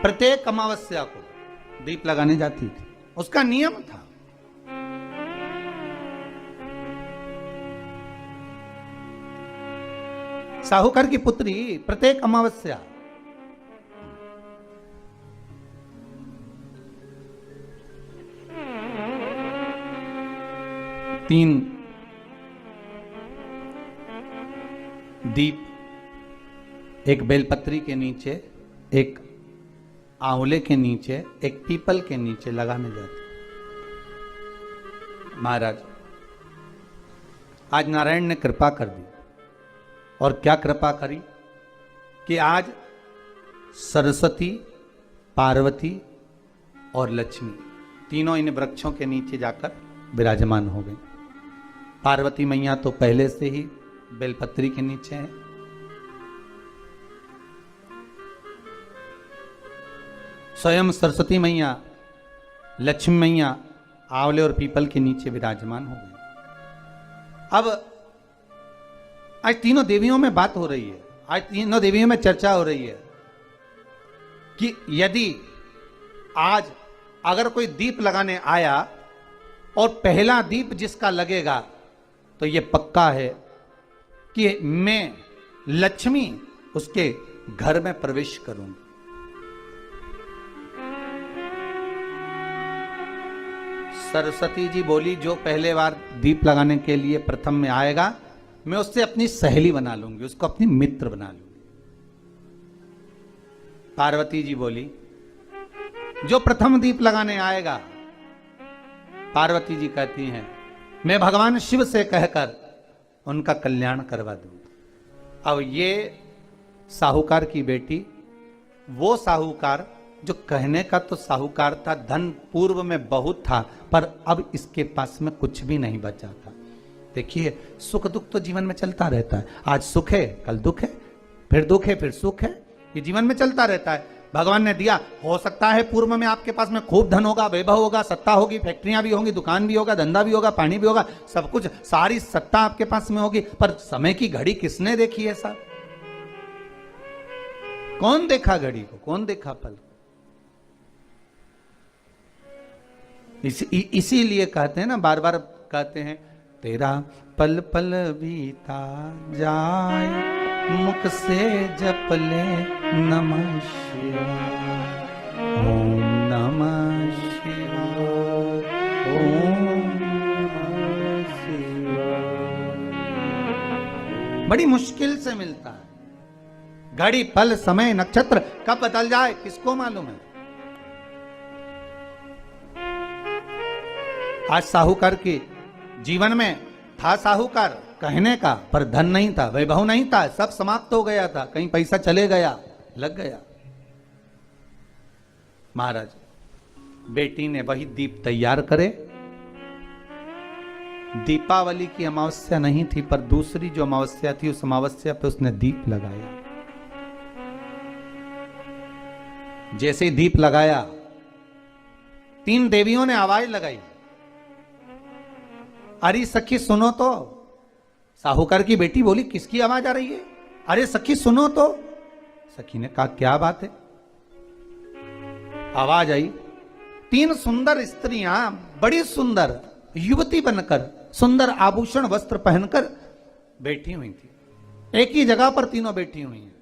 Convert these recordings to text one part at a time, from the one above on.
प्रत्येक अमावस्या को दीप लगाने जाती थी, उसका नियम था। साहूकार की पुत्री प्रत्येक अमावस्या तीन दीप, एक बेलपत्री के नीचे, एक आंवले के नीचे, एक पीपल के नीचे लगाने जाते। महाराज आज नारायण ने कृपा कर दी, और क्या कृपा करी कि आज सरस्वती, पार्वती और लक्ष्मी तीनों इन वृक्षों के नीचे जाकर विराजमान हो गए। पार्वती मैया तो पहले से ही बेलपत्री के नीचे है, स्वयं सरस्वती मैया, लक्ष्मी मैया आंवले और पीपल के नीचे विराजमान हो गए। अब आज तीनों देवियों में बात हो रही है, आज तीनों देवियों में चर्चा हो रही है कि यदि आज अगर कोई दीप लगाने आया और पहला दीप जिसका लगेगा तो यह पक्का है कि मैं लक्ष्मी उसके घर में प्रवेश करूंगी। सरस्वती जी बोली, जो पहले बार दीप लगाने के लिए प्रथम में आएगा मैं उससे अपनी सहेली बना लूंगी, उसको अपनी मित्र बना लूंगी। पार्वती जी बोली, जो प्रथम दीप लगाने आएगा, पार्वती जी कहती हैं मैं भगवान शिव से कहकर उनका कल्याण करवा दूंगी। अब ये साहूकार की बेटी, वो साहूकार जो कहने का तो साहूकार था, धन पूर्व में बहुत था पर अब इसके पास में कुछ भी नहीं बचा था। देखिए सुख दुख तो जीवन में चलता रहता है, आज सुख है कल दुख है, फिर दुख है फिर सुख है, ये जीवन में चलता रहता है। भगवान ने दिया, हो सकता है पूर्व में आपके पास में खूब धन होगा, वैभव होगा, सत्ता होगी, फैक्ट्रियां भी होंगी, दुकान भी होगा, धंधा भी होगा, पानी भी होगा, सब कुछ, सारी सत्ता आपके पास में होगी, पर समय की घड़ी किसने देखी है साहब? कौन देखा घड़ी को, कौन देखा पल को? इसीलिए कहते हैं ना, बार बार कहते हैं, तेरा पल पल बीता जाए, मुख से जप ले नमः शिवाय, ओम नमः शिवाय, ओम नमः शिवाय। बड़ी मुश्किल से मिलता है। घड़ी पल समय नक्षत्र कब बदल जाए किसको मालूम है? आज साहूकार के जीवन में था साहूकार कहने का, पर धन नहीं था, वैभव नहीं था, सब समाप्त हो गया था, कहीं पैसा चले गया, लग गया। महाराज बेटी ने वही दीप तैयार करे। दीपावली की अमावस्या नहीं थी, पर दूसरी जो अमावस्या थी उस अमावस्या पे उसने दीप लगाया। जैसे ही दीप लगाया, तीन देवियों ने आवाज लगाई, अरे सखी सुनो तो। साहूकार की बेटी बोली, किसकी आवाज आ रही है? अरे सखी सुनो तो। सखी ने कहा, क्या बात है? आवाज आई, तीन सुंदर स्त्रियां, बड़ी सुंदर युवती बनकर, सुंदर आभूषण वस्त्र पहनकर बैठी हुई थी। एक ही जगह पर तीनों बैठी हुई हैं।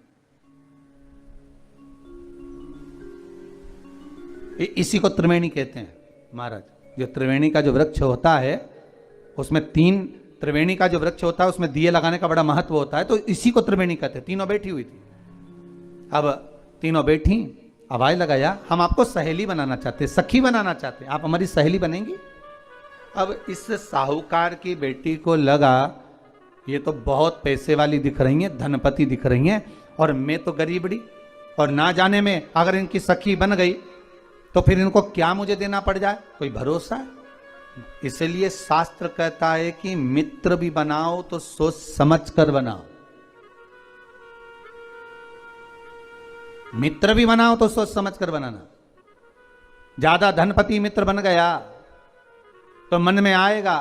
इसी को त्रिवेणी कहते हैं महाराज। जो त्रिवेणी का जो वृक्ष होता है उसमें तीन, त्रिवेणी का जो वृक्ष होता है उसमें दिए लगाने का बड़ा महत्व होता है, तो इसी को त्रिवेणी कहते हैं। तीनों बैठी हुई थी। अब तीनों बैठी, आवाज लगाया, हम आपको सहेली बनाना चाहते, सखी बनाना चाहते, आप हमारी सहेली बनेंगी? अब इस साहूकार की बेटी को लगा ये तो बहुत पैसे वाली दिख रही हैं, धनपति दिख रही हैं, और मैं तो गरीबड़ी, और ना जाने में अगर इनकी सखी बन गई तो फिर इनको क्या मुझे देना पड़ जाए, कोई भरोसा है? इसलिए शास्त्र कहता है कि मित्र भी बनाओ तो सोच समझ कर बनाओ। मित्र भी बनाओ तो सोच समझ कर बनाना। ज्यादा धनपति मित्र बन गया तो मन में आएगा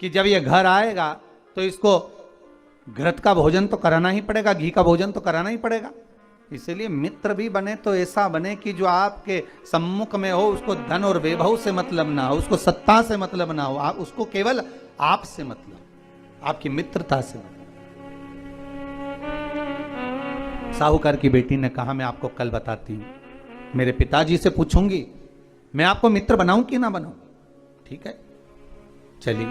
कि जब ये घर आएगा तो इसको घृत का भोजन तो कराना ही पड़ेगा, घी का भोजन तो कराना ही पड़ेगा। इसलिए मित्र भी बने तो ऐसा बने कि जो आपके सम्मुख में हो, उसको धन और वैभव से मतलब ना हो, उसको सत्ता से मतलब ना हो, आप उसको केवल आपसे मतलब, आपकी मित्रता से मतलब। साहूकार की बेटी ने कहा मैं आपको कल बताती हूं, मेरे पिताजी से पूछूंगी मैं आपको मित्र बनाऊं कि ना बनाऊं। ठीक है, चलिए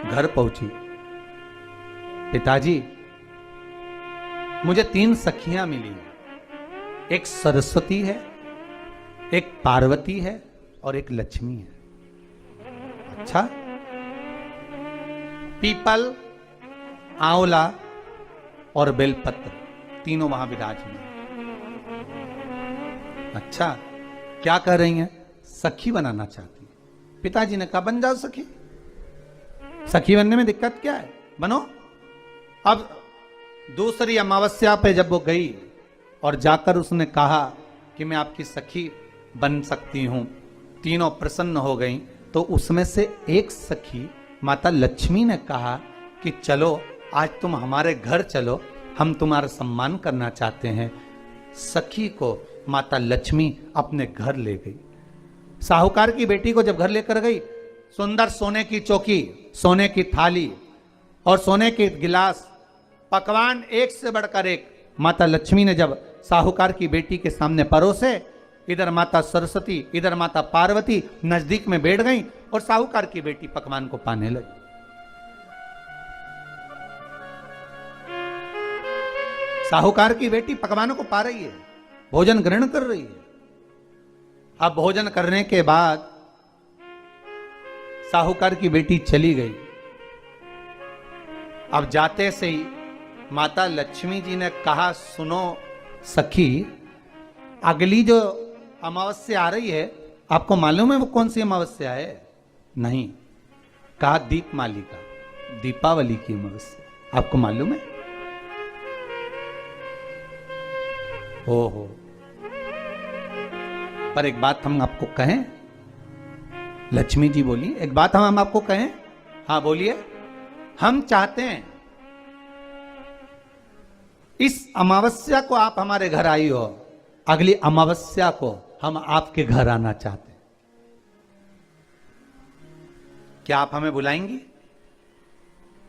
घर पहुंची। पिताजी मुझे 3 सखियां मिली हैं, एक सरस्वती है, एक पार्वती है और एक लक्ष्मी है। अच्छा, पीपल, आंवला और बेलपत्र तीनों वहां विराजमान। अच्छा, क्या कर रही हैं? सखी बनाना चाहती है। पिताजी ने कहा बन जाओ सखी, सखी बनने में दिक्कत क्या है, बनो। अब दूसरी अमावस्या पे जब वो गई और जाकर उसने कहा कि मैं आपकी सखी बन सकती हूं, तीनों प्रसन्न हो गईं। तो उसमें से एक सखी माता लक्ष्मी ने कहा कि चलो आज तुम हमारे घर चलो, हम तुम्हारा सम्मान करना चाहते हैं। सखी को माता लक्ष्मी अपने घर ले गई। साहूकार की बेटी को जब घर लेकर गई, सुंदर सोने की चौकी, सोने की थाली और सोने के गिलास, पकवान एक से बढ़कर एक माता लक्ष्मी ने जब साहूकार की बेटी के सामने परोसे, इधर माता सरस्वती इधर माता पार्वती नजदीक में बैठ गईं और साहूकार की बेटी पकवान को पाने लगी। साहूकार की बेटी पकवानों को पा रही है, भोजन ग्रहण कर रही है। अब भोजन करने के बाद साहूकार की बेटी चली गई। अब जाते से ही माता लक्ष्मी जी ने कहा सुनो सखी, अगली जो अमावस्या आ रही है आपको मालूम है वो कौन सी अमावस्या है? नहीं। कहा दीपमालिका, दीपावली की अमावस्या, आपको मालूम है? ओहो, पर एक बात हम आपको कहें, लक्ष्मी जी बोली, एक बात हम आपको कहें। हाँ बोलिए। हम चाहते हैं इस अमावस्या को आप हमारे घर आई हो, अगली अमावस्या को हम आपके घर आना चाहते हैं, क्या आप हमें बुलाएंगी?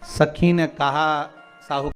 सखी ने कहा साहू